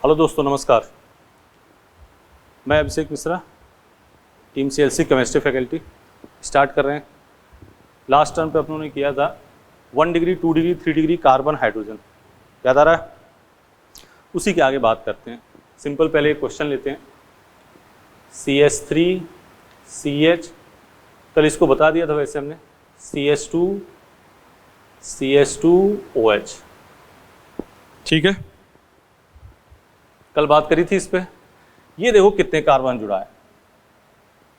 Hello दोस्तों, नमस्कार। मैं Abhishek Mishra, team CLC chemistry faculty. Start कर रहे हैं। लास्ट टर्म पे अपनों ने किया था 1 degree, 2 degree, 3 degree carbon hydrogen, याद आ रहा है? उसी के आगे बात करते हैं। सिंपल पहले एक क्वेश्चन लेते हैं। CH3CH, कल इसको बता दिया था वैसे हमने, CH2OH, ठीक है, कल बात करी थी इस पे। ये देखो कितने कार्बन जुड़ा है,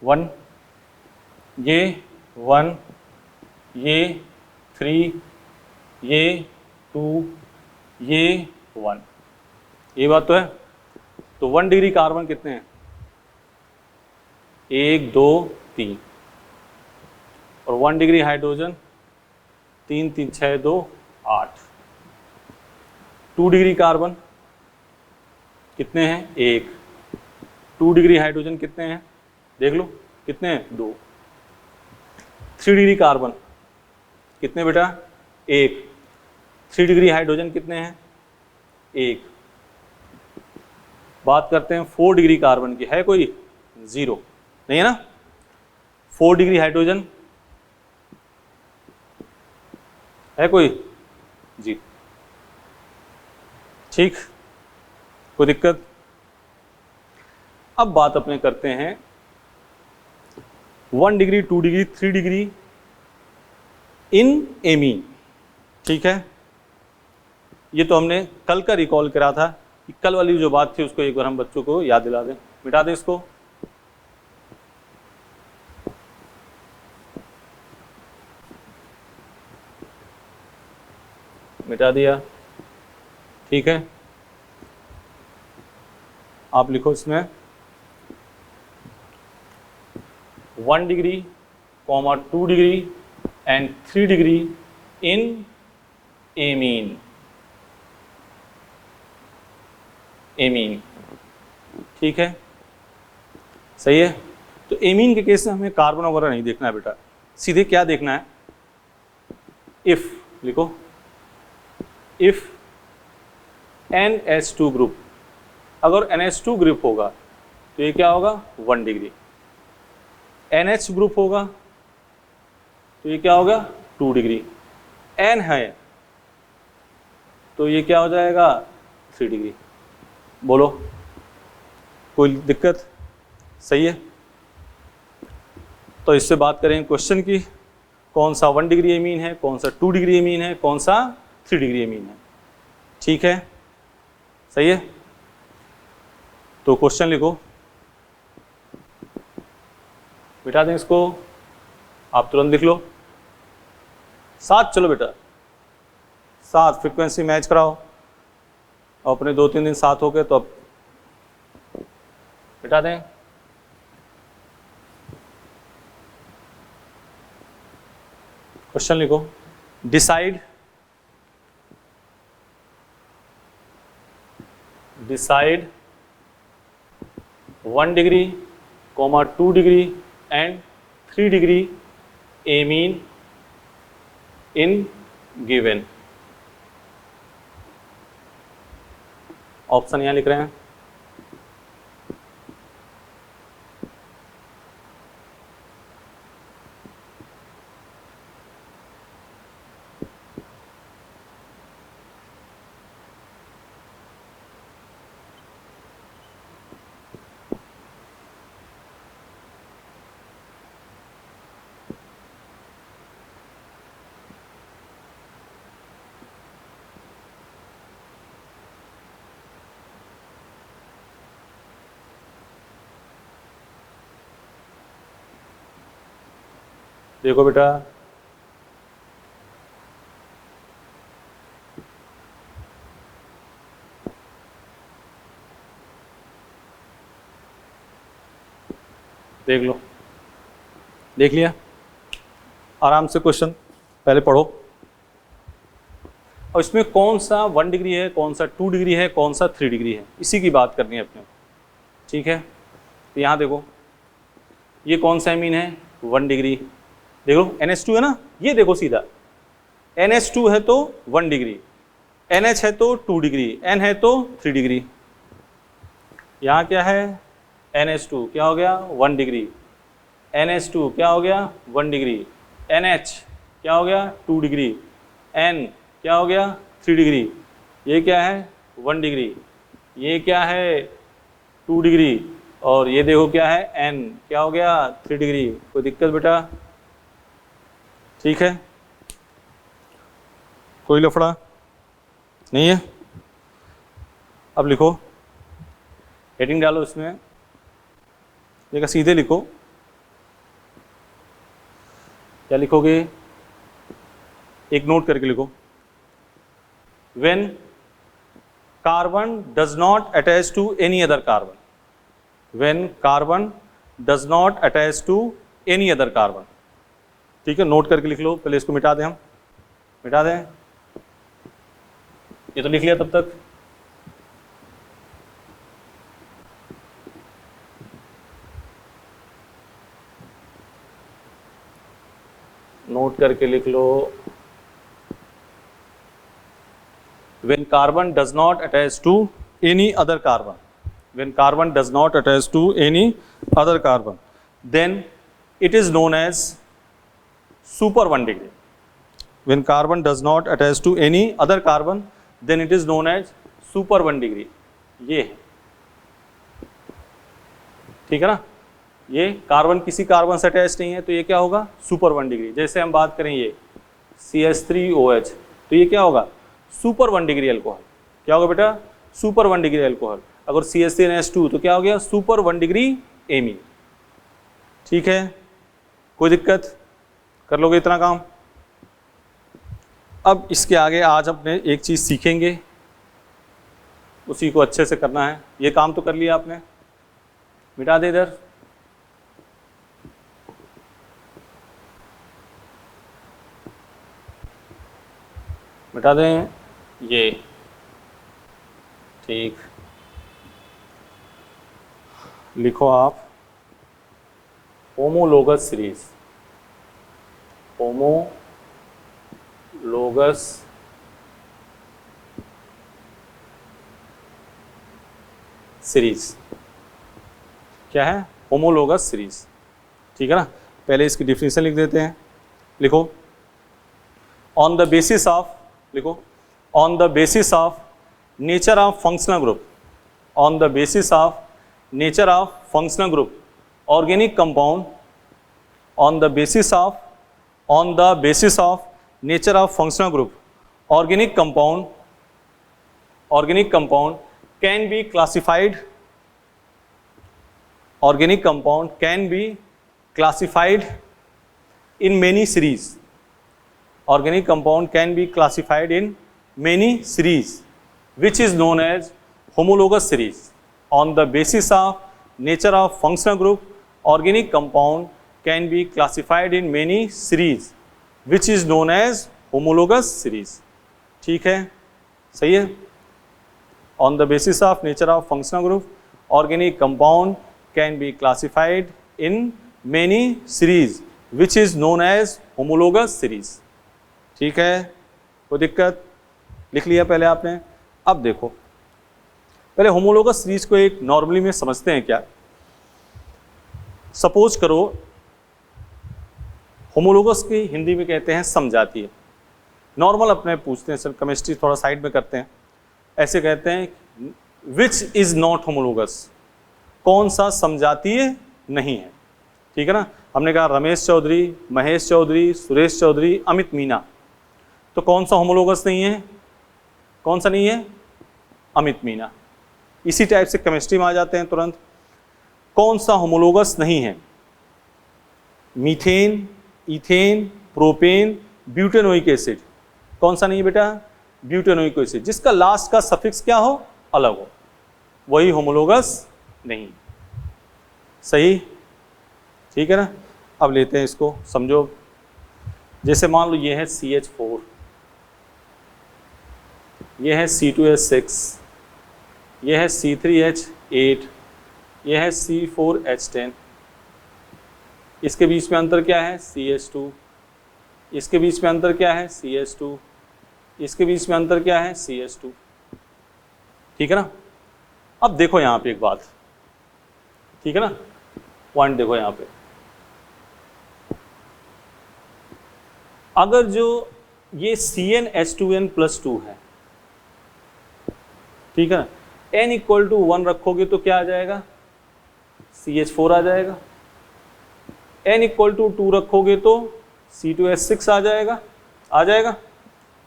1, ये 1, ये 3, ये 2, ये 1, ये बात तो है। तो 1 डिग्री कार्बन कितने हैं? 1 2 3, और 1 डिग्री हाइड्रोजन 3 3 6 2 8। 2 डिग्री कार्बन कितने हैं? 1। 2 डिग्री हाइड्रोजन कितने हैं? देख लो कितने हैं? 2। 3 डिग्री कार्बन कितने बेटा? 1। 3 डिग्री हाइड्रोजन कितने हैं? 1। बात करते हैं 4 डिग्री कार्बन की, है कोई? 0, नहीं है ना? 4 डिग्री हाइड्रोजन है कोई? जी, ठीक, कोई दिक्कत? अब बात अपने करते हैं 1 degree, 2 degree, 3 degree in amine, ठीक है। ये तो हमने कल का रिकॉल करा था कि कल वाली जो बात थी उसको एक बार हम बच्चों को याद दिला दें। मिटा दें इसको। मिटा दिया, ठीक है। आप लिखो इसमें 1 degree, 2 degree and 3 degree in amine. Amine, ठीक है, सही है। तो एमीन के केस में हमें कार्बन वगैरह नहीं देखना है बेटा, सीधे क्या देखना है? इफ लिखो, इफ NH2 ग्रुप, अगर NH2 ग्रुप होगा तो ये क्या होगा? 1 डिग्री। NH ग्रुप होगा तो ये क्या होगा? 2 डिग्री। N है तो ये क्या हो जाएगा? 3 डिग्री। बोलो, कोई दिक्कत? सही है। तो इससे बात करें क्वेश्चन की, कौन सा 1 डिग्री एमीन है, कौन सा 2 डिग्री एमीन है, कौन सा 3 डिग्री एमीन है, ठीक है, सही है। तो क्वेश्चन लिखो, बिठा दें इसको, आप तुरंत लिख लो। 7, चलो बेटा 7 फ्रीक्वेंसी मैच कराओ। अपने 2-3 दिन 7 हो गए तो अब बिठा दें। क्वेश्चन लिखो, decide 1 degree, 2 degree and 3 degree amine in given. Option यहाँ लिख रहे हैं। देखो बेटा, देख लो, देख लिया? आराम से क्वेश्चन पहले पढ़ो। और इसमें कौन सा 1 डिग्री है, कौन सा 2 डिग्री है, कौन सा 3 डिग्री है, इसी की बात करनी है अपने, ठीक है। तो यहाँ देखो, ये कौन सा एमीन है? 1 डिग्री। देखो NH2 है ना, ये देखो सीधा NH2 है तो 1 डिग्री, NH है तो 2 डिग्री, N है तो 3 डिग्री, यहाँ क्या है NH2 क्या हो गया 1 डिग्री, NH2 क्या हो गया 1 डिग्री, NH क्या हो गया 2 डिग्री, N क्या हो गया 3 डिग्री, ये क्या है 1 डिग्री, ये क्या है 2 डिग्री, और ये देखो क्या है N क्या हो गया 3 डिग्री। कोई दिक्कत बेटा? ठीक है, कोई लफड़ा नहीं है। अब लिखो, हेडिंग डालो इसमें, देखा सीधे लिखो। क्या लिखोगे? एक नोट करके लिखो, when carbon does not attach to any other carbon, when carbon does not attach to any other carbon. ठीक है, नोट करके लिख लो। पहले इसको मिटा दें, हम मिटा दें, ये तो लिख लिया तब तक। नोट करके लिख लो, when carbon does not attach to any other carbon, when carbon does not attach to any other carbon, then it is known as super 1 degree. When carbon does not attach to any other carbon, then it is known as super 1 degree. ये है, ठीक है ना। ये carbon किसी carbon से attach नहीं है तो ये क्या होगा सुपर 1 डिग्री। जैसे हम बात करें ये CH3OH, तो ये क्या होगा सुपर 1 डिग्री अल्कोहल। क्या होगा बेटा? Super 1 degree alcohol. अगर CH3NH2 तो क्या हो गया सुपर 1 डिग्री एमीन। ठीक है, कोई दिक्कत? कर लोगे इतना काम? अब इसके आगे आज अपने एक चीज़ सीखेंगे, उसी को अच्छे से करना है। ये काम तो कर लिया आपने, मिटा दे इधर। मिटा दें ये, ठीक। लिखो आप होमोलोगस सीरीज, होमोलोगस सीरीज क्या है? Homologous series. ठीक है ना। पहले इसकी डिफिनेशन लिख देते हैं। लिखो, ऑन द बेसिस ऑफ, लिखो on the basis of nature of functional group, on the basis of nature of functional group organic compound, on the basis of nature of functional group organic compound can be classified, organic compound can be classified in many series, organic compound can be classified in many series which is known as homologous series. On the basis of nature of functional group, organic compound can be classified in many series which is known as homologous series. ठीक है, सही है। On the basis of nature of functional group, organic compound can be classified in many series which is known as homologous series. ठीक है, कोई दिक्कत? लिख लिया पहले आपने। अब देखो, पहले होमोलोगस सीरीज को एक नॉर्मली में समझते हैं क्या। सपोज करो होमोलोगस की हिंदी में कहते हैं समजातीय। नॉर्मल अपने पूछते हैं, सर केमिस्ट्री थोड़ा साइड में करते हैं। ऐसे कहते हैं विच इज नॉट होमोलोगस, कौन सा समजातीय नहीं है। ठीक है ना। हमने कहा रमेश चौधरी, महेश चौधरी, सुरेश चौधरी, अमित मीना, तो कौन सा होमोलोगस नहीं है? कौन सा नहीं है? अमित मीना। इसी टाइप से केमिस्ट्री में आ जाते हैं तुरंत। कौन सा होमोलोगस नहीं है? Methane, ethane, propane, butanoic acid. कौन सा नहीं है बेटा? ब्यूटेनोइक एसिड, जिसका लास्ट का सफिक्स क्या हो, अलग हो, वही होमोलोगस नहीं। सही, ठीक है ना। अब लेते हैं इसको, समझो। जैसे मान लो ये है CH4, ये है C2H6, ये है C3H8, ये है C4H10। इसके बीच में अंतर क्या है? CH2। इसके बीच में अंतर क्या है? CH2। इसके बीच में अंतर क्या है? CH2। ठीक है ना। अब देखो यहाँ पे एक बात, ठीक है ना, पॉइंट देखो यहाँ पे, अगर जो ये CnH2n+2 है, ठीक है, n इक्वल टू 1 रखोगे तो क्या आ जाएगा, CH4 आ जाएगा, n इक्वल टू 2 रखोगे तो C2H6 आ जाएगा,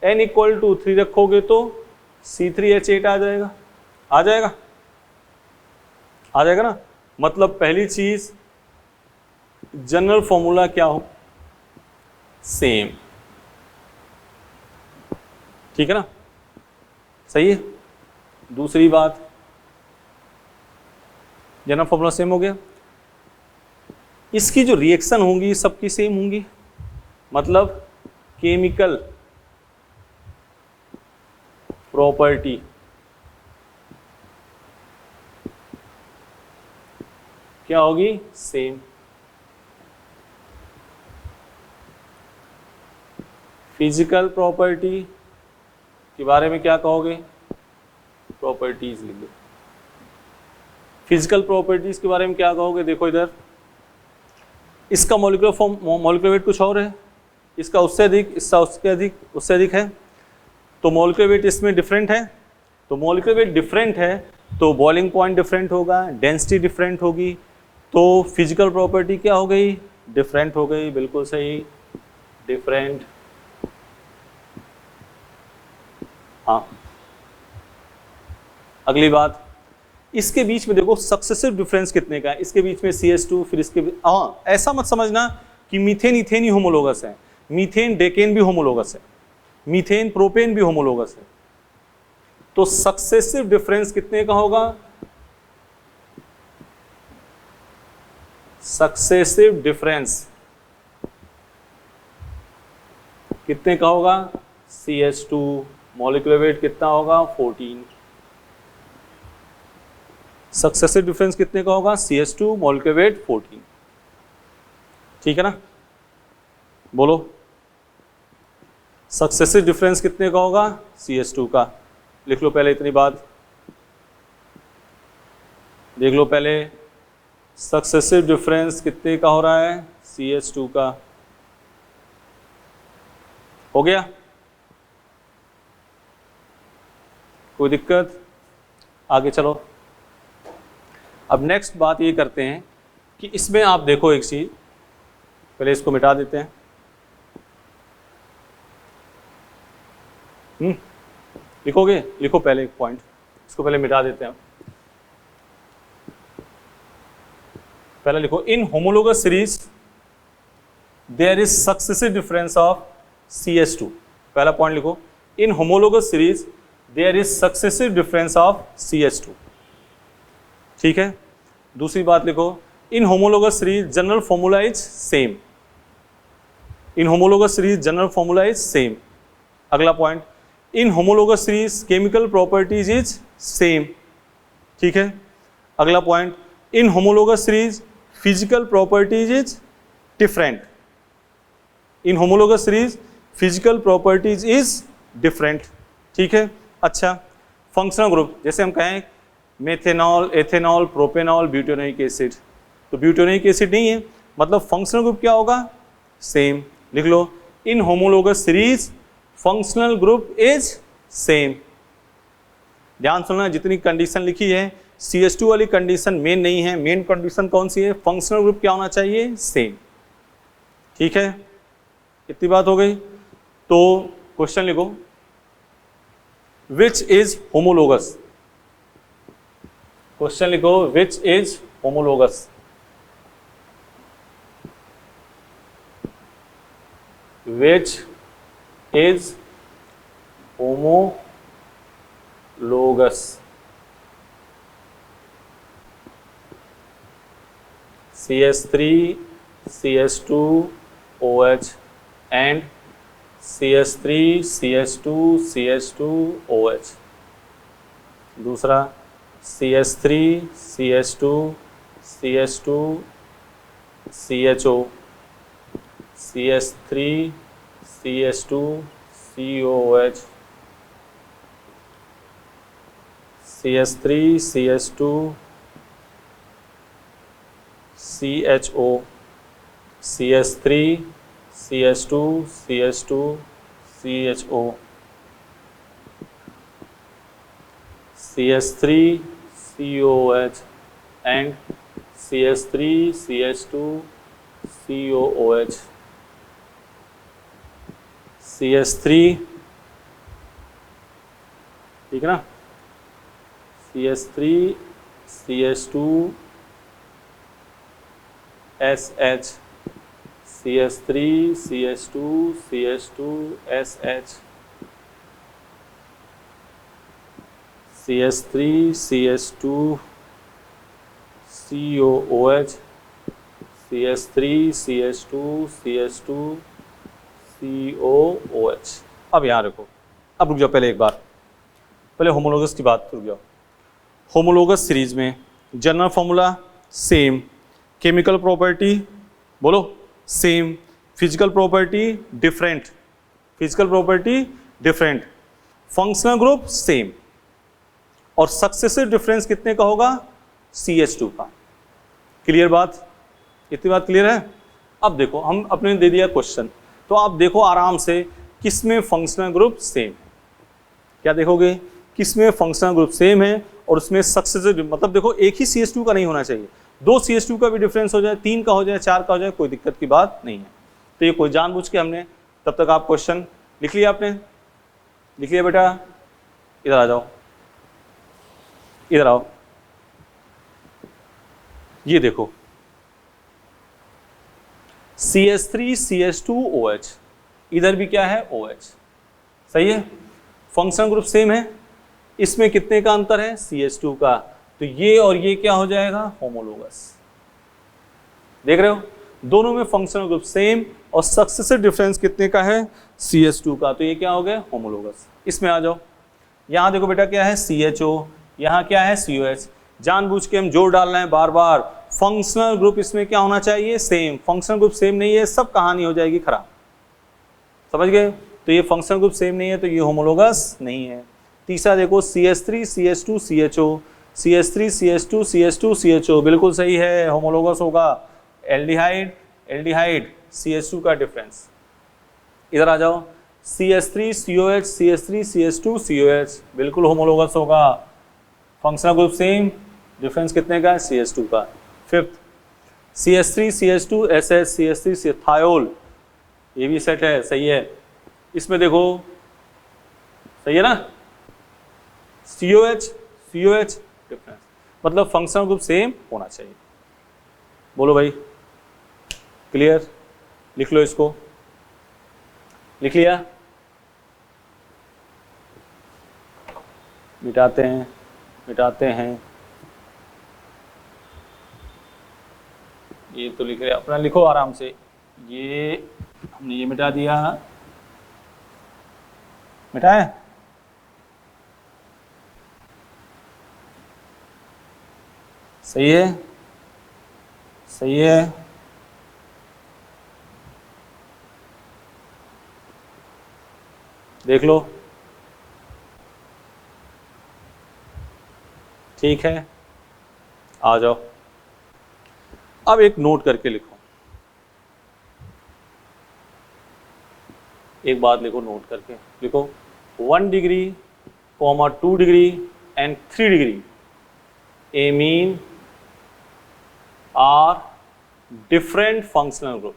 n इक्वल टू 3 रखोगे तो C3H8 आ जाएगा, आ जाएगा ना। मतलब पहली चीज जनरल फॉर्मूला क्या हो, सेम, ठीक है ना, सही है। दूसरी बात, जनरल फॉर्मूला सेम हो गया, इसकी जो रिएक्शन होंगी सबकी सेम होंगी, मतलब केमिकल प्रॉपर्टी क्या होगी, सेम। फिजिकल प्रॉपर्टी के बारे में क्या कहोगे, प्रॉपर्टीज लिख दो। फिजिकल प्रॉपर्टीज के बारे में क्या कहोगे, देखो इधर, इसका मॉलिक्यूलर वेट कुछ और है, इसका उससे अधिक, इसका उससे अधिक है, तो मॉलिक्यूलर वेट इसमें डिफरेंट है, तो मॉलिक्यूलर वेट डिफरेंट है तो बॉइलिंग पॉइंट डिफरेंट होगा, डेंसिटी डिफरेंट होगी, तो फिजिकल प्रॉपर्टी क्या हो गई, डिफरेंट हो गई, बिल्कुल सही, डिफरेंट। हाँ, अगली बात, इसके बीच में देखो सक्सेसिव डिफरेंस कितने का है, इसके बीच में CH2, फिर इसके, हाँ ऐसा मत समझना कि मीथेन इथेन ही होमोलोगस है, मीथेन डेकेन भी होमोलोगस है, मीथेन प्रोपेन भी होमोलोगस है, तो सक्सेसिव डिफरेंस कितने का होगा, सक्सेसिव डिफरेंस कितने का होगा, CH2, मॉलिक्यूलर वेट कितना होगा, 14। सक्सेसिव डिफरेंस कितने का होगा, CH2, मॉलिक्यूलर वेट 14, ठीक है ना, बोलो सक्सेसिव डिफरेंस कितने का होगा, CH2 का, लिख लो पहले इतनी बात, देख लो पहले सक्सेसिव डिफरेंस कितने का हो रहा है, CH2 का, हो गया, कोई दिक्कत, आगे चलो। अब नेक्स्ट बात ये करते हैं कि इसमें आप देखो एक चीज, पहले इसको मिटा देते हैं, लिखोगे, लिखो पहले एक पॉइंट, इसको पहले मिटा देते हैं, पहले लिखो, in homologous series there is successive difference of CH2, पहला पॉइंट लिखो, in homologous series there is successive difference of CH2, ठीक है। दूसरी बात लिखो, in homologous series general formula is same, in homologous series general formula is same. अगला point, in homologous series chemical properties is same, ठीक है। अगला point, in homologous series physical properties is different, in homologous series physical properties is different, ठीक है। अच्छा, functional group, जैसे हम कहें methanol, ethanol, propanol, butanoic acid, तो ब्यूटेनोइक एसिड नहीं है, मतलब फंक्शनल ग्रुप क्या होगा, सेम, लिख लो, in homologous series functional group is same. ध्यान सुनना, जितनी कंडीशन लिखी है CH2 वाली कंडीशन मेन नहीं है, मेन कंडीशन कौन सी है, फंक्शनल ग्रुप क्या होना चाहिए, सेम, ठीक है। इतनी बात हो गई, तो क्वेश्चन लिखो, विच इज होमोलोगस, क्वेश्चन लिखो, विच is homologous, which is homologous, CH3 CH2 OH and CH3 CH2 CH2 OH, दूसरा CH3 CH2 CH2 CHO, CH3 CH2 COH, CH3 CH2 CHO CH3 CH2 CH2 CHO CH3 COOH and CH3 CH2 COOH CH3, ठीक है ना, CH3 CH2 SH CH3 CH2 CH2 SH CH3 CH2 COOH CH3 CH2 CH2 COOH। अब यहाँ रखो, अब रुक जाओ, पहले एक बार पहले होमोलोगस की बात रुक जाओ। होमोलोगस सीरीज में general formula same, chemical property बोलो same, physical property different, physical property different, functional group same, और सक्सेसिव डिफरेंस कितने का होगा, CH2 का। क्लियर बात, इतनी बात क्लियर है। अब देखो हम अपने दे दिया क्वेश्चन, तो आप देखो आराम से किसमें फंक्शनल ग्रुप सेम है, क्या देखोगे किसमें फंक्शनल ग्रुप सेम है और उसमें सक्सेसिव, मतलब देखो एक ही CH2 का नहीं होना चाहिए, 2 CH2 का भी डिफरेंस हो जाए, 3 का हो जाए, 4 का हो जाए, कोई दिक्कत की बात नहीं है। तो ये कोई जानबूझ के हमने, तब तक आप क्वेश्चन लिख लिया, आपने लिख लिया बेटा, इधर आ जाओ, इधर आओ, ये देखो CH3 CH2 OH, इधर भी क्या है OH, सही है, फंक्शनल ग्रुप सेम है, इसमें कितने का अंतर है, CH2 का, तो ये और ये क्या हो जाएगा, होमोलोगस। देख रहे हो, दोनों में फंक्शनल ग्रुप सेम और सक्सेसिव डिफरेंस कितने का है, CH2 का, तो ये क्या हो गया, होमोलोगस। इसमें आ जाओ, यहाँ देखो बेटा क्या है CHO, यहाँ क्या है COH, जानबूझ के हम जोड़ डाल रहे हैं बार बार, फंक्शनल ग्रुप इसमें क्या होना चाहिए, सेम, फंक्शनल ग्रुप सेम नहीं है, सब कहानी हो जाएगी खराब, समझ गए। तो ये फंक्शनल ग्रुप सेम नहीं है, तो ये होमोलोगस नहीं है। तीसरा देखो CH3 CH2 CHO, CH3 CH2 CH2 CHO, बिल्कुल सही है, होमोलोगस होगा। एल्डिहाइड एल्डिहाइड CH2 का डिफरेंस, इधर आ जाओ, CH3 COH CH3 CH2 COH, बिल्कुल होमोलोगस होगा, फंक्शनल ग्रुप सेम, डिफरेंस कितने का है, CH2 का। Fifth CH3 CH2 SH CH3 thiol, ये भी सेट है, सही है। इसमें देखो सही है ना, COH COH डिफरेंस, मतलब फंक्शनल ग्रुप सेम होना चाहिए। बोलो भाई, क्लियर, लिख लो, इसको लिख लिया, मिटाते हैं मिटाते हैं, ये तो लिख रहे, अपना लिखो आराम से, ये हमने ये मिटा दिया, मिटाए, सही है, सही है, देख लो, ठीक है, आ जाओ। अब एक नोट करके लिखो, एक बात लिखो, नोट करके लिखो, 1 degree, 2 degree and 3 degree amine are different functional group.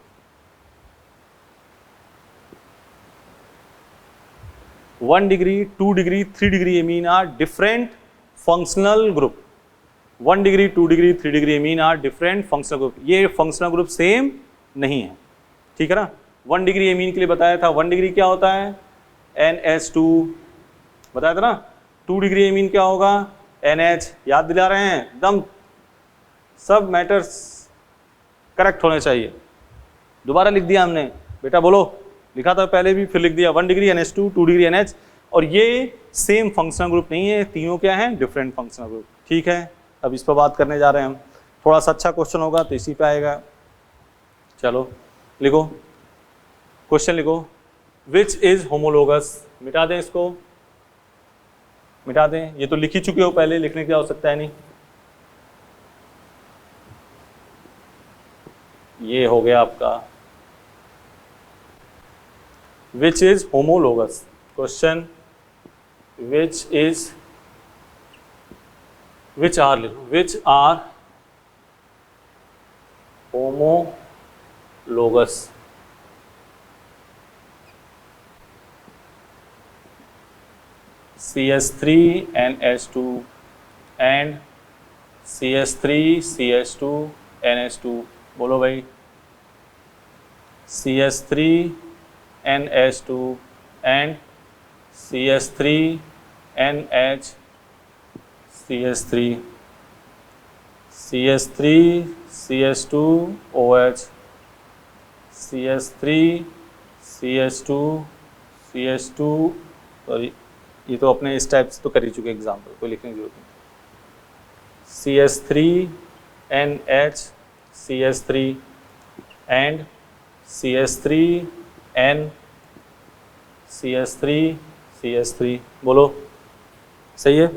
1 degree, 2 degree, 3 degree amine are different functional group. 1 degree, 2 degree, 3 degree amine are different functional group. ये फंक्शनल ग्रुप सेम नहीं है, ठीक है ना। 1 डिग्री एमीन के लिए बताया था, 1 डिग्री क्या होता है, NH2 बताया था ना। 2 डिग्री एमीन क्या होगा, NH, याद दिला रहे हैं, एकदम सब मैटर्स करेक्ट होने चाहिए। दोबारा लिख दिया हमने बेटा, बोलो, लिखा था पहले भी, फिर लिख दिया, 1 डिग्री NH2, 2 डिग्री NH, और ये सेम फंक्शनल ग्रुप नहीं है, तीनों क्या है, डिफरेंट फंक्शनल ग्रुप, ठीक है। अब इस पर बात करने जा रहे हैं हम, थोड़ा सा अच्छा क्वेश्चन होगा तो इसी पे आएगा। चलो लिखो, क्वेश्चन लिखो, विच इज होमोलोगस, मिटा दें इसको, मिटा दें, ये तो लिख ही चुके हो पहले, लिखने की आवश्यकता है नहीं। ये हो गया आपका which is homologous. Question which are homologous. CH3NH2 and CH3CH2NH2। बोलो भाई, CH3NH2 and CH3NH3 CH3CH2OH CH3CH2 sorry, ये तो अपने इस टाइप से तो कर ही चुके एग्जाम्पल, कोई लिखने की जरूरत नहीं। CH3NH CH3 and CH3N CH3 बोलो, सही है।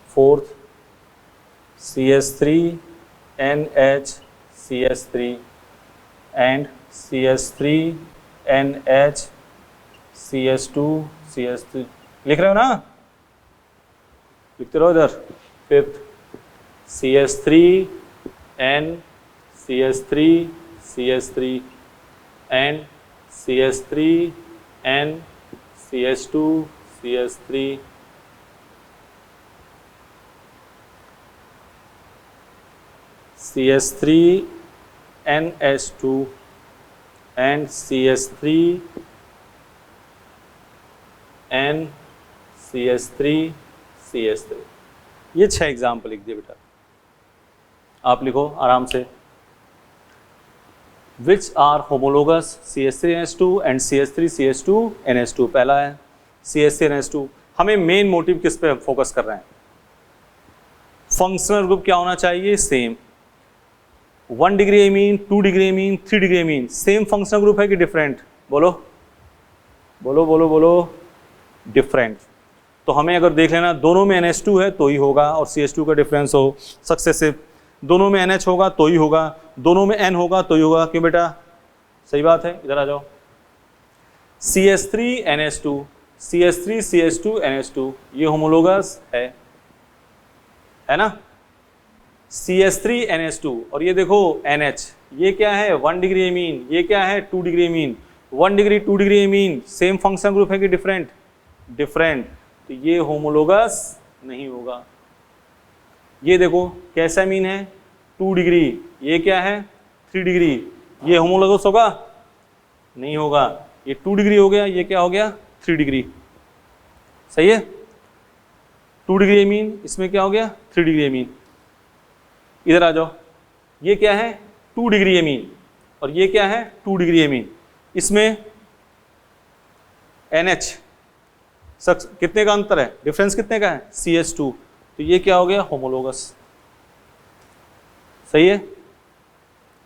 Fourth CH3NH CH3 and CH3NH CH2 लिख रहे हो ना, लिखते रहो इधर। Fifth CH3N CH3 and CH3N CH2 CH3NH2 and CH3N CH3 ये 6 एग्जाम्पल लिख दिए बेटा, आप लिखो आराम से। Which are homologous CH3NH2 and CH3CH2NH2। पहला है CH3NH2। हमें मेन मोटिव किस पे फोकस कर रहे हैं? फंक्शनल ग्रुप क्या होना चाहिए? Same. 1 degree amine, 2 degree amine, 3 degree amine, same functional group है कि डिफरेंट? बोलो बोलो बोलो बोलो, डिफरेंट। तो हमें अगर देख लेना, दोनों में NH2 है तो ही होगा, और CH2 का डिफरेंस हो सक्सेसिव, दोनों में NH होगा तो ही होगा, दोनों में N होगा तो ही होगा। क्यों बेटा? सही बात है, इधर आ जाओ। CH3NH2 CH3CH2NH2 ये होमोलोगस है ना? CH3NH2 और ये देखो NH, ये क्या है? 1 डिग्री एमीन, ये क्या है? 2 degree amine. 1 degree 2 degree amine same function group है कि डिफरेंट? डिफरेंट। तो ये होमोलोगस नहीं होगा। ये देखो कैसा एमीन है? 2 डिग्री, ये क्या है? 3 डिग्री, ये होमोलोगस होगा? नहीं होगा। ये 2 डिग्री हो गया, ये क्या हो गया? 3 डिग्री। सही है? 2 डिग्री एमीन, इसमें क्या हो गया? 3 डिग्री एमीन। इधर आ जाओ, ये क्या है? 2 डिग्री एमीन, और ये क्या है? 2 डिग्री एमीन। इसमें NH कितने का अंतर है? डिफरेंस कितने का है? CH2। तो ये क्या हो गया? होमोलोगस। सही है?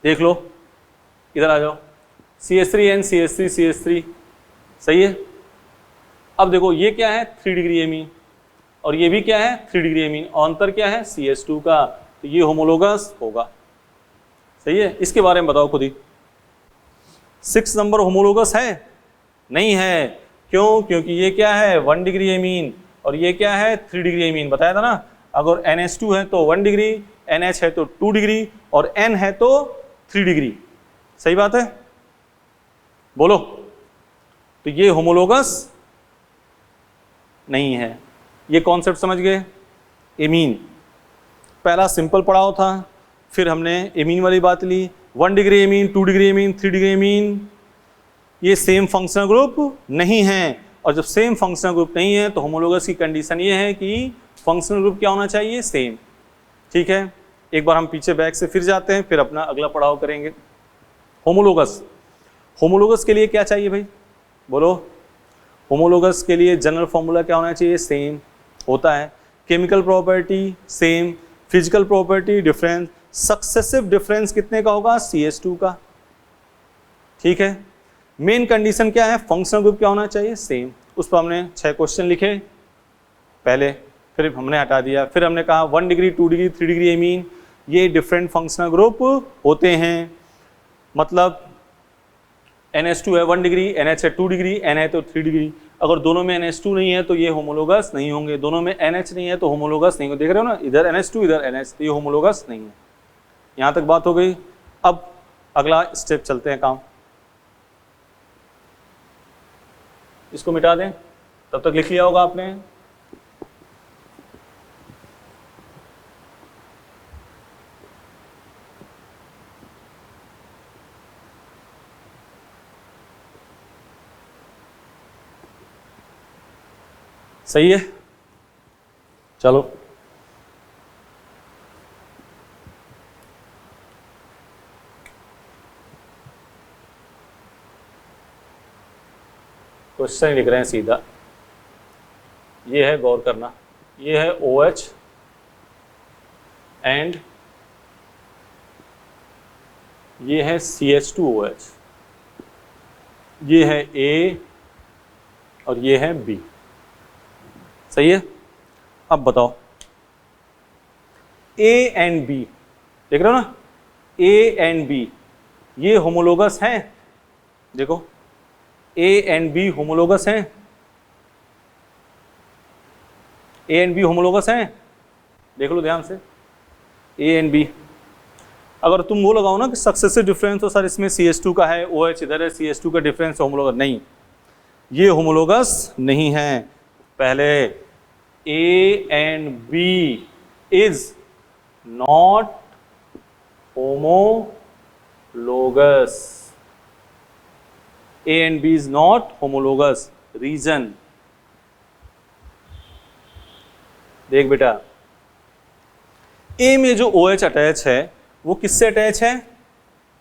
देख लो, इधर आ जाओ, CH3N CH3 सही है। अब देखो ये क्या है? 3 डिग्री एमीन, और ये भी क्या है? 3 डिग्री एमीन, और अंतर क्या है? CH2 का। तो ये होमोलोगस होगा। सही है? इसके बारे में बताओ खुद ही। 6 नंबर होमोलोगस है? नहीं है। क्यों? क्योंकि ये क्या है? 1 डिग्री एमीन, और ये क्या है? 3 डिग्री एमीन। बताया था ना, अगर NH2 है तो 1 डिग्री, NH है तो 2 डिग्री, और N है तो 3 डिग्री। सही बात है? बोलो। तो ये होमोलोगस नहीं है। ये कॉन्सेप्ट समझ गए? एमीन पहला सिंपल पढ़ाओ था, फिर हमने एमीन वाली बात ली। 1 degree amine, 2 degree amine, 3 degree amine, ये सेम फंक्शनल ग्रुप नहीं है। और जब सेम फंक्शनल ग्रुप नहीं है तो होमोलोगस की कंडीशन ये है कि फंक्शनल ग्रुप क्या होना चाहिए? सेम। ठीक है, एक बार हम पीछे बैक से फिर जाते हैं, फिर अपना अगला पड़ाव करेंगे। होमोलोगस के लिए क्या चाहिए भाई? बोलो। होमोलोगस के लिए जनरल फॉर्मूला क्या होना चाहिए? सेम होता है। Chemical property same, physical property difference, successive difference कितने का होगा? CH2 का। ठीक है, मेन कंडीशन क्या है? फंक्शनल ग्रुप क्या होना चाहिए? सेम। उस पर हमने 6 क्वेश्चन लिखे। पहले, फिर हमने हटा दिया, फिर हमने कहा 1 डिग्री 2 डिग्री 3 डिग्री एमीन ये डिफरेंट फंक्शनल ग्रुप होते हैं। मतलब NH2 है 1 डिग्री, NH है 2 डिग्री, N है तो 3 डिग्री। अगर दोनों में NH2 नहीं है तो ये होमोलोगस नहीं होंगे, दोनों में NH नहीं है तो होमोलोगस नहीं होंगे। देख रहे हो ना, इधर NH2 इधर NH, तो ये होमोलोगस नहीं है। यहाँ तक बात हो गई। अब अगला स्टेप चलते हैं काम, इसको मिटा दें, तब तक लिख लिया होगा आपने। सही है, चलो क्वेश्चन लिख रहे हैं सीधा। ये है, गौर करना, ये है OH एंड ये है CH2OH, ये है A और ये है B। सही है। अब बताओ A एंड B, देख रहे हो ना, A एंड B ये होमोलोगस हैं। देखो A एंड B होमोलोगस हैं, A एंड B होमोलोगस हैं, देख लो ध्यान से, A एंड B। अगर तुम वो लगाओ ना कि सक्सेसिव डिफरेंस तो सर इसमें CH2 का है, OH इधर है, CH2 का डिफरेंस होमोलोगस, नहीं, ये होमोलोगस नहीं है। पहले A and B is not homologous, A and B is not homologous. Reason, देख बेटा, A में जो OH अटैच है वो किससे अटैच है?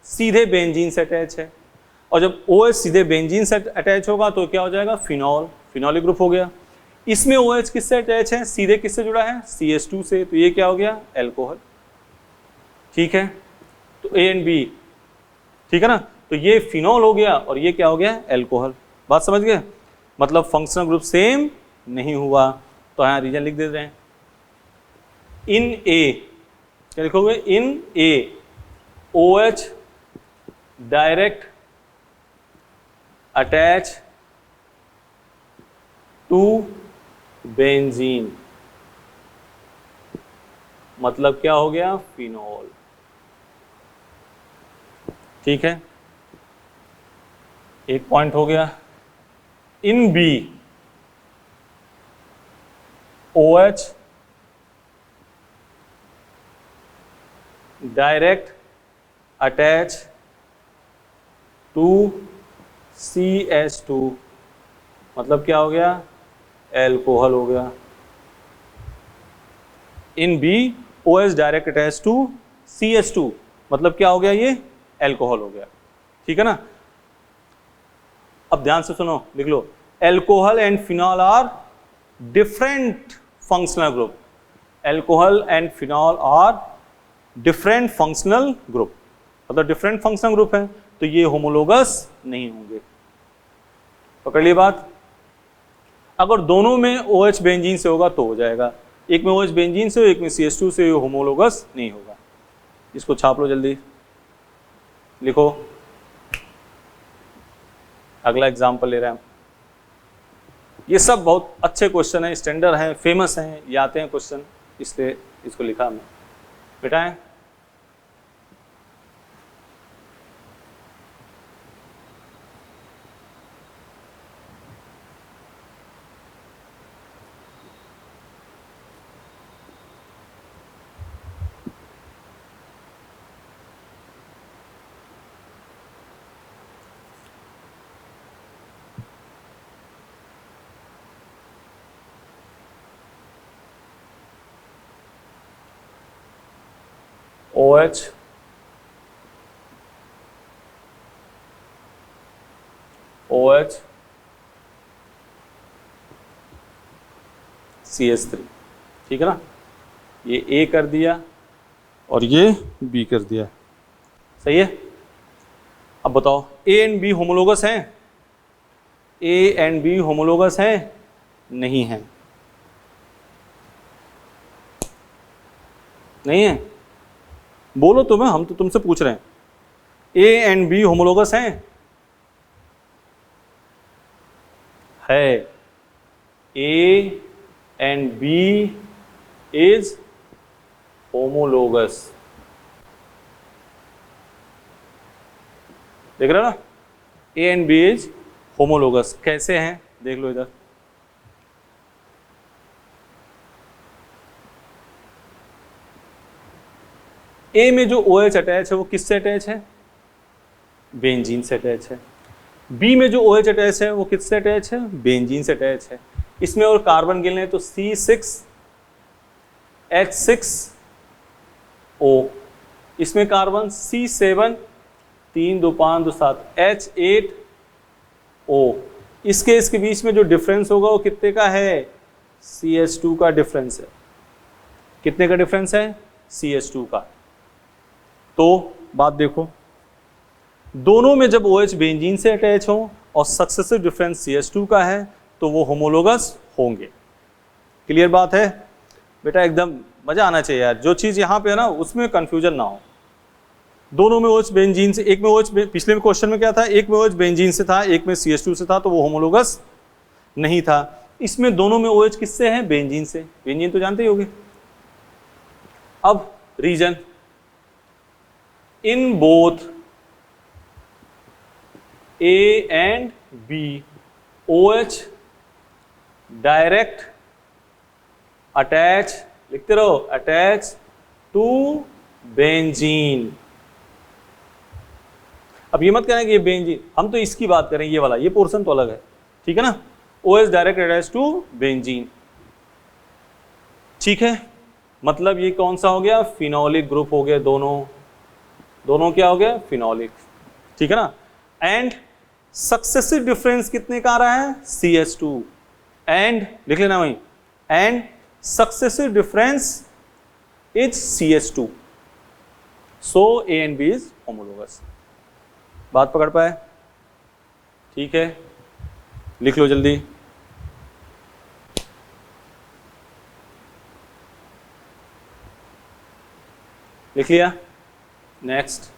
सीधे बेंजीन से अटैच है। और जब OH सीधे बेंजीन से अटैच होगा तो क्या हो जाएगा? फिनॉल, फिनॉलिक ग्रुप हो गया। इसमें OH किससे अटैच है? सीधे किससे जुड़ा है? CH2 से, तो ये क्या हो गया? एल्कोहल। ठीक है, तो A and B, ठीक है ना, तो ये फिनॉल हो गया और ये क्या हो गया? एल्कोहल। बात समझ गए? मतलब फंक्शनल ग्रुप सेम नहीं हुआ। तो यहाँ रीजन लिख देते हैं। इन ए, क्या लिखोगे? In A OH direct attach to benzene, मतलब क्या हो गया? फिनॉल। ठीक है, एक पॉइंट हो गया। In be OH direct attach to CH2, मतलब क्या हो गया? एल्कोहल हो गया। In be OH direct attach to CH2, मतलब क्या हो गया? ये एल्कोहल हो गया। ठीक है ना। अब ध्यान से सुनो, लिख लो, alcohol and phenol are different functional group. Alcohol and phenol are different functional group, मतलब डिफरेंट फंक्शनल ग्रुप है, तो ये होमोलोगस नहीं होंगे। पकड़ ली बात। अगर दोनों में OH बेंजीन से होगा तो हो जाएगा, एक में OH बेंजीन से, एक में CH2 से, होमोलोगस नहीं होगा। इसको छाप लो जल्दी, लिखो। अगला एग्जाम्पल ले रहे हैं हम। ये सब बहुत अच्छे क्वेश्चन हैं, स्टैंडर्ड हैं, फेमस हैं, ये आते हैं क्वेश्चन, इसलिए इसको लिखा हमने। बेटा है OH CH3, ठीक है ना। ये A कर दिया और ये B कर दिया, सही है। अब बताओ A एंड B होमोलोगस हैं? A एंड B होमोलोगस हैं? नहीं है। नहीं है? बोलो तुम्हें, हम तो तुमसे पूछ रहे हैं। ए एंड बी होमोलोगस हैं? है। A and B is homologous. देख रहे हो ना? A and B is homologous. कैसे हैं देख लो इधर। ए में जो OH अटैच है वो किससे अटैच है? बेंजीन से अटैच है। बी में जो OH अटैच है वो किससे अटैच है? बेंजीन से अटैच है। इसमें और कार्बन गिनने तो C6H6O, इसमें कार्बन C7 3 2 5 2 7 H8O। इसके बीच में जो डिफरेंस होगा वो कितने का है? CH2 का डिफरेंस है। कितने का डिफरेंस है? CH2 का। तो बात देखो, दोनों में जब OH बेंजीन से अटैच हो और सक्सेसिव डिफरेंस CH2 का है तो वो होमोलोगस होंगे। क्लियर बात है बेटा? एकदम मजा आना चाहिए यार। जो चीज़ यहाँ पे है ना उसमें कंफ्यूजन ना हो। दोनों में OH बेंजीन से, एक में OH, पिछले क्वेश्चन में क्या था? एक में OH बेंजीन से था, एक में CH2 से था, तो वो होमोलोगस नहीं था। इसमें दोनों में OH किससे है? बेंजीन से। बेंजीन तो जानते ही होगे। अब reason, in both A and B OH direct attach, लिखते रहो, अटैच टू बेंजीन। अब ये मत कहना कि ये बेंजीन, हम तो इसकी बात करें, ये वाला, ये पोर्शन तो अलग है, ठीक है ना? OH direct attach to benzene, ठीक है? मतलब ये कौन सा हो गया? फिनोलिक ग्रुप हो गया। दोनों क्या हो गया? फिनोलिक, ठीक है ना? एंड सक्सेसिव डिफरेंस कितने का आ रहा है? CH2। एंड लिख लेना वहीं, and successive difference is CH2, so A and B is homologous. बात पकड़ पाए? ठीक है, लिख लो जल्दी। लिख लिया? नेक्स्ट।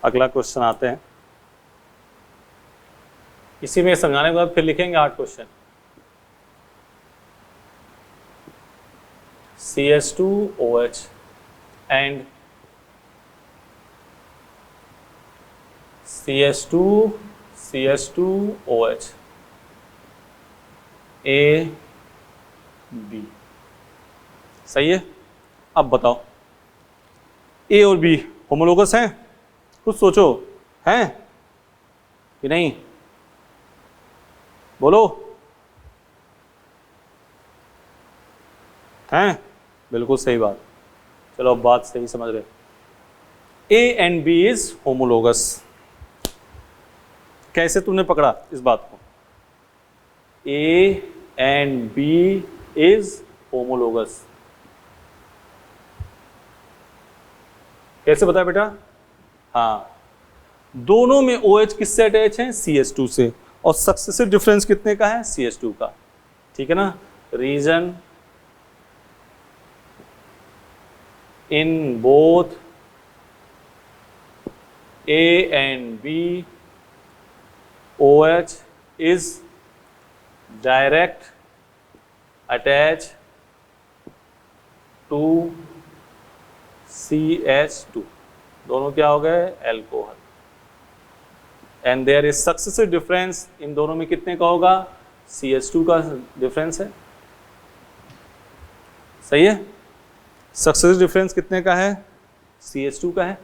अगला क्वेश्चन आते हैं। इसी में समझाने के बाद फिर लिखेंगे 8 question. CH2OH and CH2OH AB, सही है? अब बताओ, A और B होमोलोगस हैं? कुछ सोचो, हैं कि नहीं? बोलो। हैं? बिल्कुल सही बात। चलो अब बात सही समझ रहे। A and B is homologous. कैसे तुमने पकड़ा इस बात को? A and B is homologous, कैसे बताया बेटा? हाँ, दोनों में OH किससे अटैच है? CH2 से। और सक्सेसिव डिफरेंस कितने का है? CH2 का, ठीक है ना? Reason, in both A and B OH is direct attached to CH2, दोनों क्या हो गए? Alcohol. And there is successive difference, इन दोनों में कितने का होगा? CH2 का डिफरेंस है, सही है? सक्सेसिव डिफरेंस कितने का है? CH2 का है।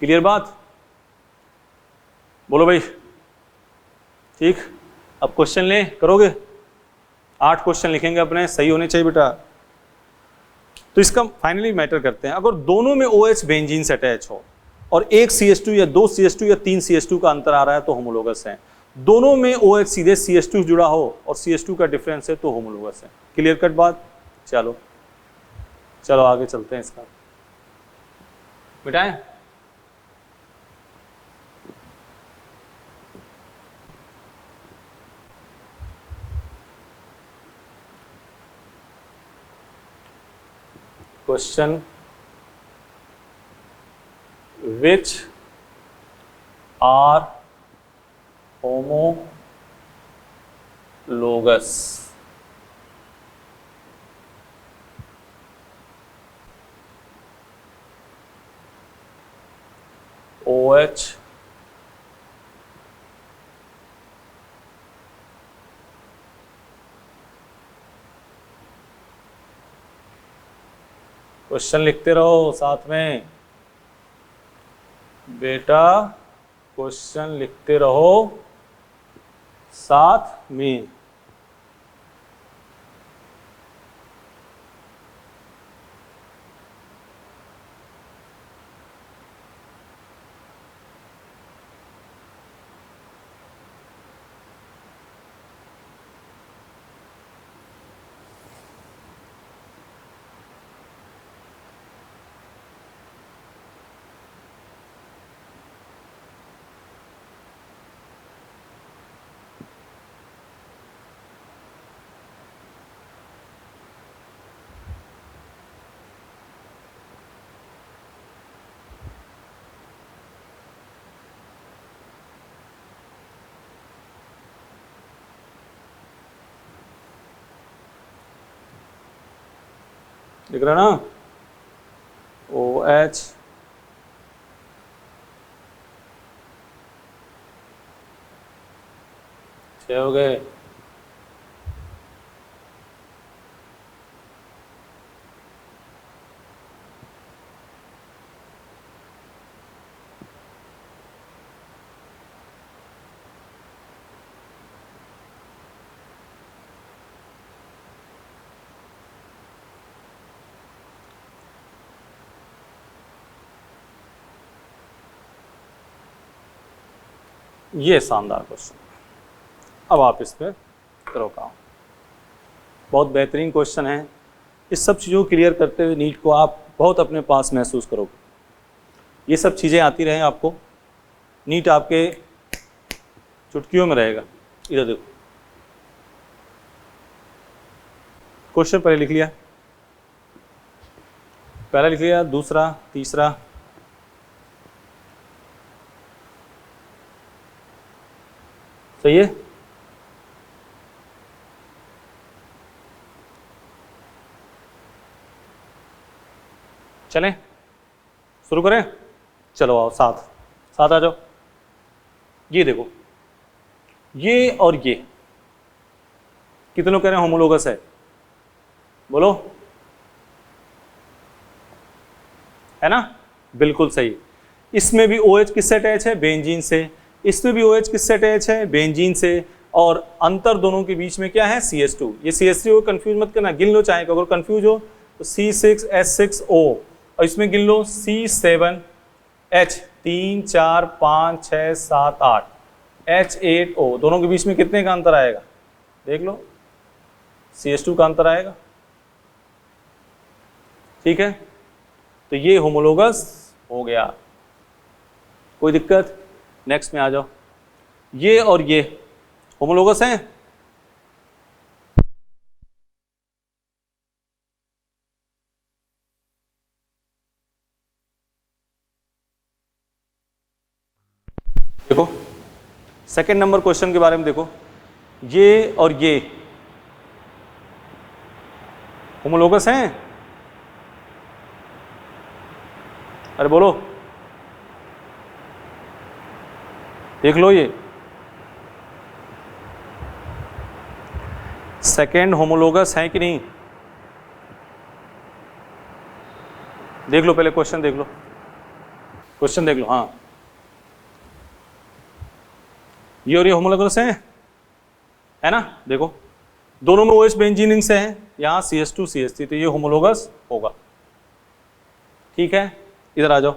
क्लियर बात? बोलो भाई। ठीक, अब क्वेश्चन ले, करोगे? 8 क्वेश्चन लिखेंगे अपने, सही होने चाहिए बेटा। तो इसका फाइनली मैटर करते हैं। अगर दोनों में OH बेंजीन से अटैच हो और एक CH2 या 2 CH2 या 3 CH2 का अंतर आ रहा है तो होमोलोगस है। दोनों में OH सीधे CH2 जुड़ा हो और CH2 का डिफरेंस है तो होमोलोगस है। क्लियर कट बात। चलो चलो आगे चलते हैं इसका मिटाएं। Question, which are homologous? OH question लिखते रहो साथ में बेटा, क्वेश्चन लिखते रहो साथ में। लिख रहा ना, OH छह हो गए। ये शानदार क्वेश्चन, अब आप इस पर करो काम। बहुत बेहतरीन क्वेश्चन है। इस सब चीज़ों को क्लियर करते हुए नीट को आप बहुत अपने पास महसूस करोगे। ये सब चीज़ें आती रहें आपको, नीट आपके चुटकियों में रहेगा। इधर देखो, क्वेश्चन पहले लिख लिया, पहला लिख लिया, दूसरा, तीसरा, सही है। चलें शुरू करें, चलो आओ साथ साथ आ जाओ। ये देखो, ये और ये कितनों कह रहे हैं होमोलोगस है, बोलो, है ना, बिल्कुल सही। इसमें भी OH किससे अटैच है, बेंजीन से। इसमें भी OH किससे अटैच है, बेंजीन से। और अंतर दोनों के बीच में क्या है, CH2। ये CH3 को कंफ्यूज मत करना, गिन लो चाहे, अगर कंफ्यूज हो तो C6H6O, और इसमें गिन लो C7H, 3 4 5 6 7 8, H8O। दोनों के बीच में कितने का अंतर आएगा, देख लो, CH2 का अंतर आएगा। ठीक है, तो ये होमोलोगस हो गया, कोई दिक्कत। नेक्स्ट में आ जाओ, ये और ये होमोलोगस हैं। देखो सेकंड नंबर क्वेश्चन के बारे में देखो, ये और ये होमोलोगस हैं, अरे बोलो, देख लो, ये सेकेंड होमोलोगस है कि नहीं, देख लो, पहले क्वेश्चन देख लो, क्वेश्चन देख लो। हाँ, ये और ये होमोलोगस हैं, है ना। देखो दोनों में OH बेंजीन से है, यहाँ CH2 CH3, तो ये होमोलोगस होगा। ठीक है, इधर आ जाओ,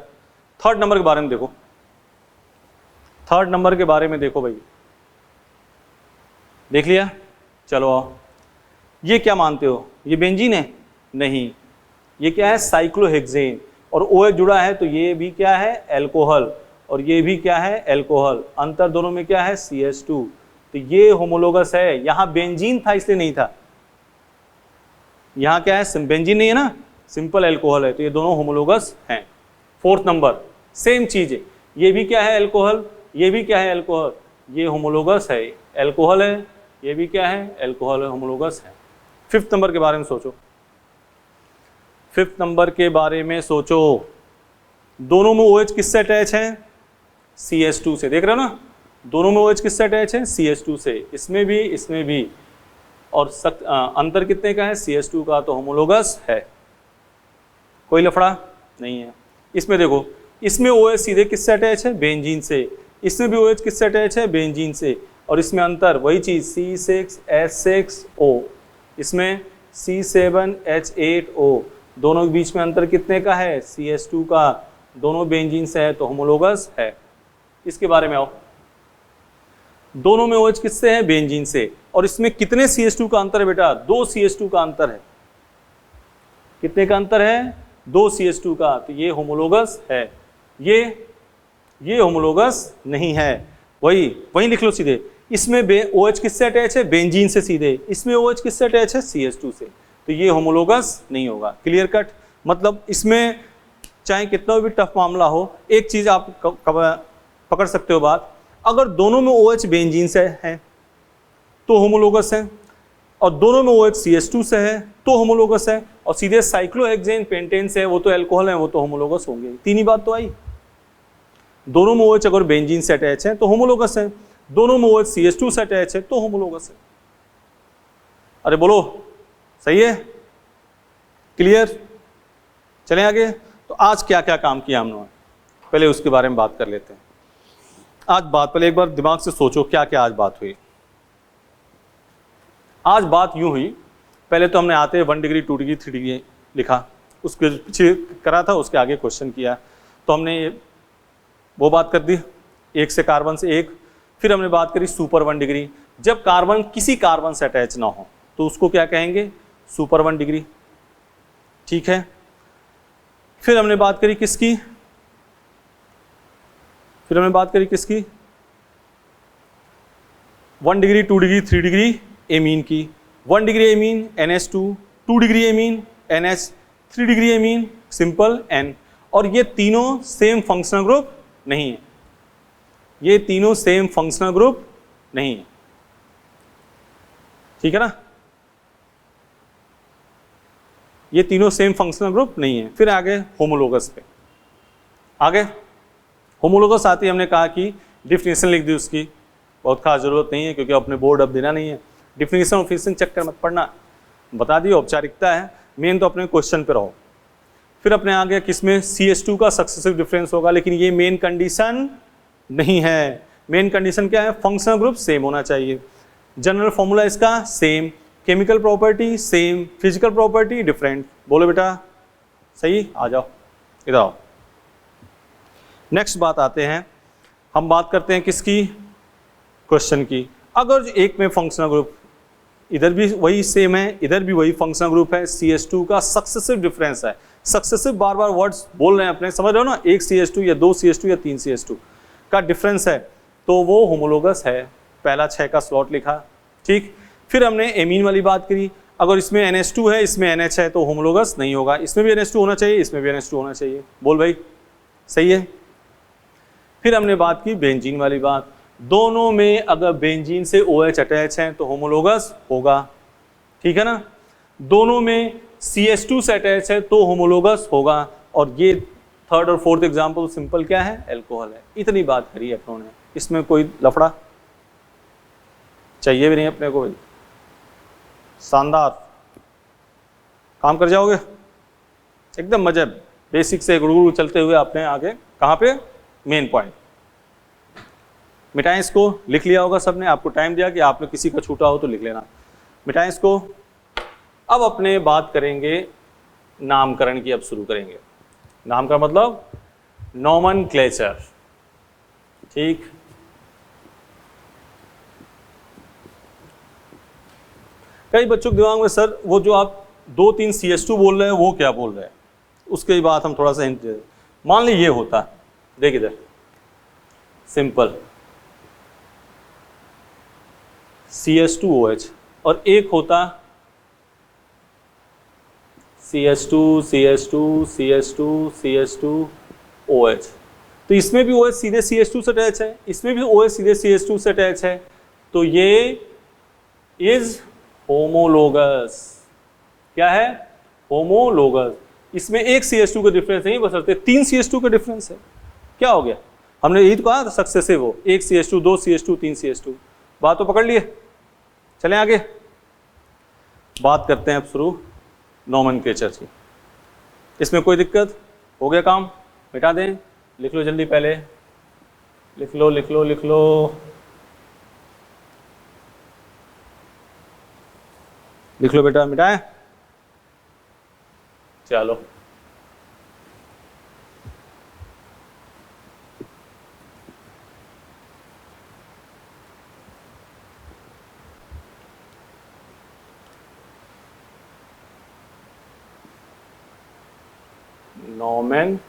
थर्ड नंबर के बारे में देखो। थर्ड नंबर के बारे में देखो भाई, देख लिया। चलो आओ, ये क्या मानते हो, ये बेंजीन है? नहीं, ये क्या है, साइक्लोहेक्सेन, और OH जुड़ा है तो ये भी क्या है, एल्कोहल, और ये भी क्या है, एल्कोहल। अंतर दोनों में क्या है, CH2, तो ये होमोलोगस है। यहाँ बेंजीन था इसलिए नहीं था, यहाँ क्या है, बेंजीन नहीं है ना, सिंपल एल्कोहल है, तो ये दोनों होमोलोगस हैं। 4th नंबर सेम चीज है, ये भी क्या है, एल्कोहल, ये भी क्या है, एल्कोहल, ये होमोलोगस है, एल्कोहल है, ये भी क्या है, एल्कोहल है, होमोलोगस है। 5th नंबर के बारे में सोचो, 5th नंबर के बारे में सोचो। दोनों में OH किससे अटैच है, CH2 से, देख रहे हो ना, दोनों में OH किससे अटैच है, CH2 से, इसमें भी इसमें भी, और अंतर कितने का है, CH2 का, तो होमोलोगस है, कोई लफड़ा नहीं है। इसमें देखो, इसमें OH सीधे किससे अटैच है, बेंजीन से, इसमें भी OH किससे अटैच है, बेंजीन से, और इसमें अंतर वही चीज C6H6O, इसमें C7H8O, दोनों के बीच में अंतर कितने का है, CH2 का, दोनों बेंजीन से है तो होमोलोगस है। इसके बारे में आओ, दोनों में OH किससे है, बेंजीन से, और इसमें कितने CH2 का अंतर है बेटा, 2 CH2 का अंतर है, कितने का अंतर है, 2 CH2 का, तो ये होमोलोगस है, ये होमोलोगस नहीं है। वही लिख लो सीधे, इसमें OH किससे अटैच है, बेंजीन से सीधे, इसमें OH किससे अटैच है, CH2 से, तो ये होमोलोगस नहीं होगा। क्लियर कट, मतलब इसमें चाहे कितना भी टफ मामला हो, एक चीज आप पकड़ सकते हो बात, अगर दोनों में OH बेंजीन से है तो होमोलोगस है, और दोनों में OH CH2 से है तो होमोलोगस है, और सीधे साइक्लोहेक्सेन पेंटेन से है वो तो एल्कोहल है, वो तो होमोलोगस होंगे। तीन ही बात तो आई, दोनों में OH अगर बेंजीन से अटैच है तो होमोलोगस है, दोनों में OH CH2 से अटैच है तो होमोलोगस है। अरे बोलो, सही है, क्लियर, चलें आगे। तो आज क्या क्या काम किया हमने, पहले उसके बारे में बात कर लेते हैं। आज बात, पहले एक बार दिमाग से सोचो क्या क्या आज बात हुई। आज बात यूं हुई, पहले तो हमने आते 1 डिग्री 2 डिग्री 3 डिग्री लिखा, उसके पीछे करा था, उसके आगे क्वेश्चन किया, तो हमने वो बात कर दी, एक से कार्बन से एक। फिर हमने बात करी सुपर 1 डिग्री, जब कार्बन किसी कार्बन से अटैच ना हो तो उसको क्या कहेंगे, सुपर 1 डिग्री, ठीक है। फिर हमने बात करी किसकी, 1 डिग्री 2 डिग्री 3 डिग्री एमीन की। 1 degree amine NH2, 2 degree amine NH, 3 degree amine simple N, और ये तीनों सेम फंक्शनल ग्रुप नहीं है, ये तीनों सेम फंक्शनल ग्रुप नहीं है, ठीक है ना, ये तीनों सेम फंक्शनल ग्रुप नहीं है। फिर आगे होमोलोगस पे, आगे होमोलोगस आती है, हमने कहा कि डिफिनेशन लिख दी उसकी, बहुत खास जरूरत नहीं है क्योंकि अपने बोर्ड अब देना नहीं है, डिफिनेशन ऑफिनेशन चक्कर मत पढ़ना, बता दी औपचारिकता है, मेन तो अपने क्वेश्चन पे रहो। फिर अपने आगे किसमें, CH2 का सक्सेसिव डिफरेंस होगा, लेकिन ये मेन कंडीशन नहीं है। मेन कंडीशन क्या है, फंक्शनल ग्रुप सेम होना चाहिए, जनरल फॉर्मूला इसका same, chemical property same, physical property different. बोलो बेटा, सही, आ जाओ इधर आओ। नेक्स्ट बात आते हैं, हम बात करते हैं किसकी, क्वेश्चन की। अगर एक में फंक्शनल ग्रुप इधर भी वही सेम है, इधर भी वही फंक्शनल ग्रुप है, CH2 का सक्सेसिव डिफरेंस है, सक्सेसिव बार बार वर्ड्स बोल रहे हैं अपने, समझ रहे हो ना, एक CH2 या 2 CH2 या 3 CH2 का डिफरेंस है तो वो होमोलोगस है। पहला 6 का स्लॉट लिखा, ठीक। फिर हमने एमीन वाली बात करी, अगर इसमें NH2 है, इसमें NH है तो होमोलोगस नहीं होगा, इसमें भी NH2 होना चाहिए, इसमें भी NH2 होना चाहिए। बोल भाई, सही है। फिर हमने बात की बेंजीन वाली बात, दोनों में अगर बेंजीन से OH अटैच है तो होमोलोगस होगा, ठीक है ना, दोनों में CH2 से अटैच है तो होमोलोगस होगा, और ये 3rd और 4th एग्जाम्पल सिंपल क्या है, एल्कोहल है। इतनी बात करी अपनों ने, इसमें कोई लफड़ा चाहिए भी नहीं अपने को, शानदार काम कर जाओगे एकदम मजे, बेसिक से गुरु चलते हुए अपने आगे कहाँ पे, मेन पॉइंट। मिटाएं इसको, लिख लिया होगा सबने, आपको टाइम दिया कि आपने किसी का छूटा हो तो लिख लेना। मिटाएं इसको। अब अपने बात करेंगे नामकरण की, अब शुरू करेंगे। नामकरण मतलब नोमेनक्लेचर, ठीक। कई बच्चों के दिमाग में सर वो जो आप 2-3 CH2 बोल रहे हैं वो क्या बोल रहे हैं, उसके बाद हम थोड़ा सा हिंट दे। मान ली ये होता, देख इधर, सिंपल CH2OH और एक होता CH2 CH2 CH2 CH2OH, तो इसमें भी OH सीधे CH2 से अटैच है, इसमें भी OH सीधे CH2 से अटैच है, तो ये इज होमोलोगस। क्या है? होमोलोगस। इसमें एक CH2 का डिफरेंस नहीं बसरते 3 CH2 का डिफरेंस है। क्या हो गया? हमने यही तो कहा था सक्सेसिव हो, 1 CH2 2 CH2 3 CH2। बात तो पकड़ लिए, चलें आगे बात करते हैं अब शुरू नोमेनक्लेचर की। इसमें कोई दिक्कत? हो गया काम? मिटा दें? लिख लो जल्दी, पहले लिख लो लिख लो लिख लो। लिख लो बेटा, मिटाए? चलो नोमेनक्लेचर।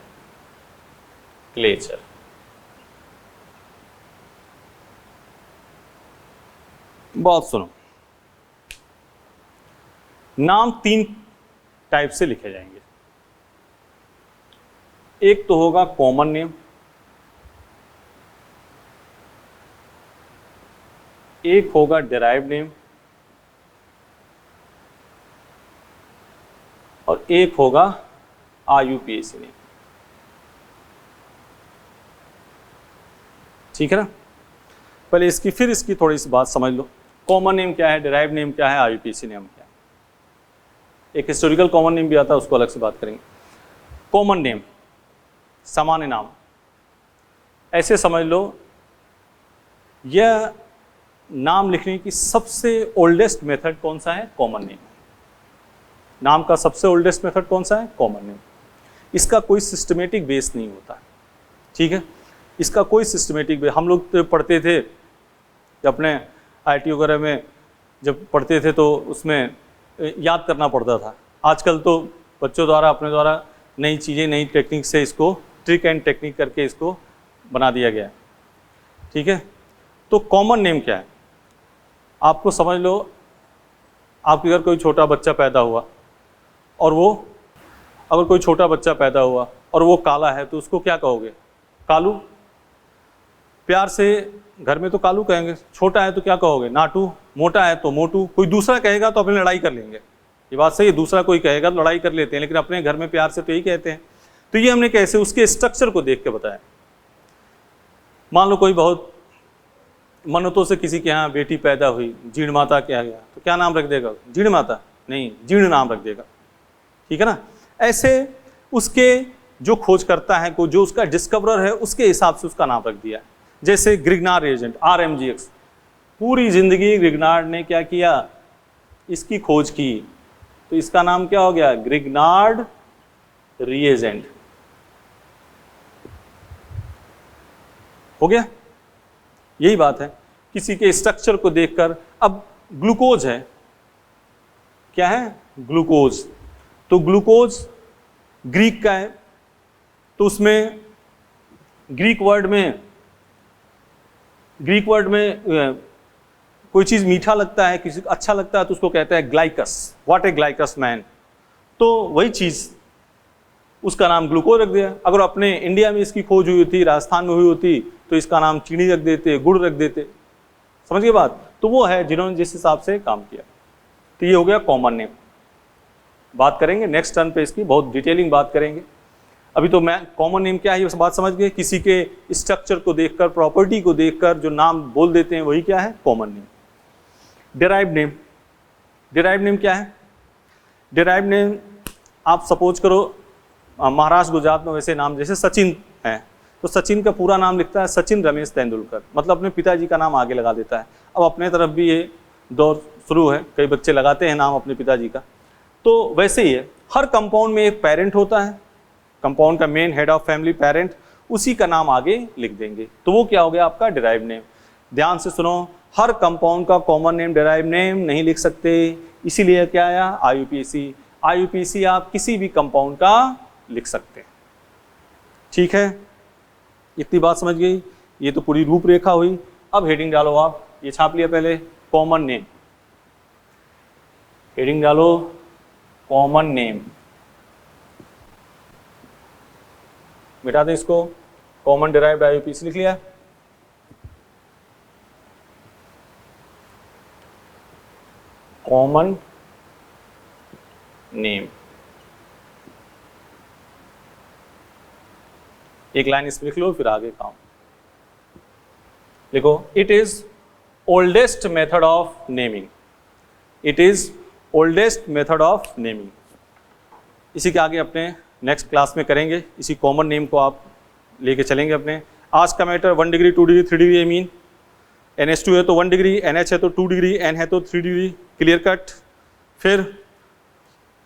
बहुत सुनो, नाम 3 टाइप से लिखे जाएंगे। एक तो होगा कॉमन नेम, एक होगा डिराइव्ड नेम और एक होगा IUPAC नेम। ठीक है ना? पहले इसकी फिर इसकी थोड़ी सी बात समझ लो। कॉमन नेम क्या है, डिराइव्ड नेम क्या है, IUPAC नेम क्या है। एक हिस्टोरिकल कॉमन नेम भी आता है, उसको अलग से बात करेंगे। कॉमन नेम सामान्य नाम, ऐसे समझ लो यह नाम लिखने की सबसे ओल्डेस्ट मेथड कौन सा है? Common name. नाम का सबसे ओल्डेस्ट मेथड कौन सा है? Common name. इसका कोई सिस्टमेटिक बेस नहीं होता। ठीक है, इसका कोई सिस्टमेटिक बेस। हम लोग तो पढ़ते थे जब अपने IT वगैरह में जब पढ़ते थे तो उसमें याद करना पड़ता था। आजकल तो बच्चों द्वारा अपने द्वारा नई चीज़ें नई टेक्निक से इसको ट्रिक एंड टेक्निक करके इसको बना दिया गया है। ठीक है, तो कॉमन नेम क्या है आपको समझ लो। आपके घर कोई छोटा बच्चा पैदा हुआ और वो, अगर कोई छोटा बच्चा पैदा हुआ और वो काला है तो उसको क्या कहोगे? कालू। प्यार से घर में तो कालू कहेंगे। छोटा है तो क्या कहोगे? नाटू। मोटा है तो मोटू। कोई दूसरा कहेगा तो अपनी लड़ाई कर लेंगे, ये बात सही है। दूसरा कोई कहेगा तो लड़ाई कर लेते हैं, लेकिन अपने घर में प्यार से तो यही कहते हैं। तो ये हमने कैसे उसके स्ट्रक्चर को देख के बताया। मान लो कोई बहुत मन्नतों से किसी के यहाँ बेटी पैदा हुई, जीर्ण माता के आ गया, तो क्या नाम रख देगा? जीर्ण माता नहीं, जीर्ण नाम रख देगा। ठीक है ना? ऐसे उसके जो खोज करता है को, जो उसका डिस्कवरर है, उसके हिसाब से उसका नाम रख दिया। जैसे ग्रिग्नार्ड रिएजेंट RMGX, पूरी जिंदगी ग्रिग्नार्ड ने क्या किया? इसकी खोज की, तो इसका नाम क्या हो गया? ग्रिग्नार्ड रिएजेंट हो गया। यही बात है किसी के स्ट्रक्चर को देखकर। अब ग्लूकोज है, क्या है? ग्लूकोज। तो ग्लूकोज ग्रीक का है, तो उसमें ग्रीक वर्ड में कोई चीज़ मीठा लगता है, किसी को अच्छा लगता है तो उसको कहते हैं ग्लाइकस। What A ग्लाइकस man. तो वही चीज़ उसका नाम ग्लूकोज रख दिया। अगर अपने इंडिया में इसकी खोज हुई होती, राजस्थान में हुई होती, तो इसका नाम चीनी रख देते, गुड़ रख देते। समझ गए बात? तो वो है जिन्होंने जिस हिसाब से काम किया। तो ये हो गया कॉमन नेम। बात करेंगे नेक्स्ट टर्न पे, इसकी बहुत डिटेलिंग बात करेंगे। अभी तो मैं कॉमन नेम क्या है ये बात समझ गए। किसी के स्ट्रक्चर को देखकर, प्रॉपर्टी को देखकर जो नाम बोल देते हैं वही क्या है? Common name. Derived name. Derived name क्या है? डिराइव्ड नेम आप सपोज करो महाराष्ट्र गुजरात में वैसे नाम जैसे सचिन है, तो सचिन का पूरा नाम लिखता है सचिन रमेश तेंदुलकर, मतलब अपने पिताजी का नाम आगे लगा देता है। अब अपने तरफ भी ये दौर शुरू है, कई बच्चे लगाते हैं नाम अपने पिताजी का। तो वैसे ही है, हर कंपाउंड में एक पेरेंट होता है, कंपाउंड का main head of family parent, उसी का नाम आगे लिख देंगे, तो वो क्या हो गया आपका? Derived name. ध्यान से सुनो, हर कंपाउंड का कॉमन नेम डिराइव्ड नेम नहीं लिख सकते, इसीलिए क्या आया IUPAC। IUPAC आप किसी भी कंपाउंड का लिख सकते हैं। ठीक है, इतनी बात समझ गई। ये तो पूरी रूपरेखा हुई। अब हेडिंग डालो आप, ये छाप लिया पहले, कॉमन नेम। हेडिंग डालो कॉमन नेम, मिटा दें इसको, कॉमन डिराइव्ड IUPAC लिख लिया। कॉमन नेम, एक लाइन इसमें लिख लो, फिर आगे काम लिखो। It is oldest method of naming. It is oldest method of naming. इसी के आगे अपने नेक्स्ट क्लास में करेंगे, इसी कॉमन नेम को आप लेके चलेंगे अपने। आज का matter 1 degree 2 degree 3 degree amine, NH2 है तो 1 डिग्री, NH है तो 2 डिग्री, N है तो 3 डिग्री, क्लियर कट। फिर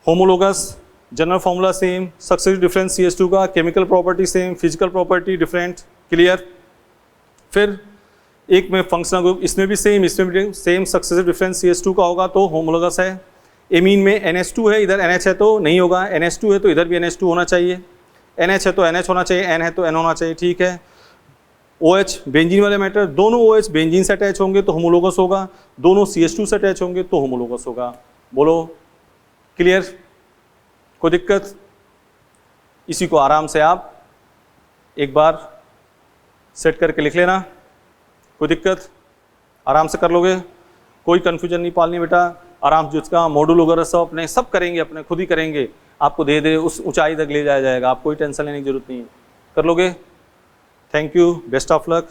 homologous, general formula same, successive difference CH2 का, chemical property same, physical property different, clear. फिर एक में फंक्शनल ग्रुप, इसमें भी सेम, इसमें भी सेम, सक्सेसिव डिफरेंस CH2 का होगा तो होमोलोगस है। एमीन में NH2 है, इधर NH है तो नहीं होगा, NH2 है तो इधर भी NH2 होना चाहिए, NH है तो NH होना चाहिए, N है तो N होना चाहिए, ठीक है। OH बेंजीन वाले मैटर, दोनों OH बेंजीन से अटैच होंगे तो होमोलोगस होगा, दोनों CH2 से अटैच होंगे तो होमोलोगस होगा। बोलो क्लियर, कोई दिक्कत? इसी को आराम से आप एक बार सेट करके लिख लेना, कोई दिक्कत? आराम से कर लोगे, कोई कन्फ्यूजन नहीं पालनी बेटा। आराम से जिसका मॉड्यूल वगैरह सब अपने सब करेंगे, अपने खुद ही करेंगे, आपको दे दे उस ऊंचाई तक ले जाया जाएगा, आप कोई टेंशन लेने की जरूरत नहीं है, कर लोगे। Thank you, best of luck.